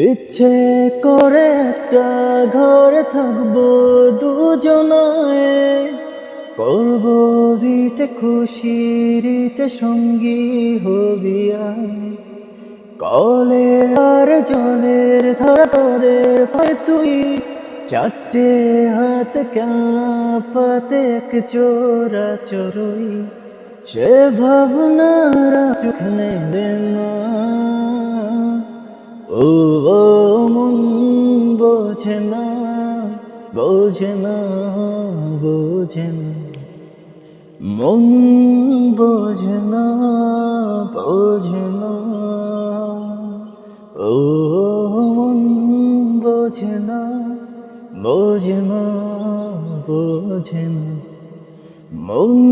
ইচ্ছে করে একটা ঘরে থাকবো দুজনায়, করব বিটে খুশিরিটে সঙ্গী হবি আয়। কলের আর জলের ধারা তরের পায় তুই, চারটে হাত কাঁপাতে এক চোরা চড়ুই। সে ভাবনারা চোখ নেবে না, ও মন বোঝে না, বোঝে না, বোঝে না, মন বোঝে না, বোঝে না, ও মন বোঝে না, বোঝে না, বোঝে না, মন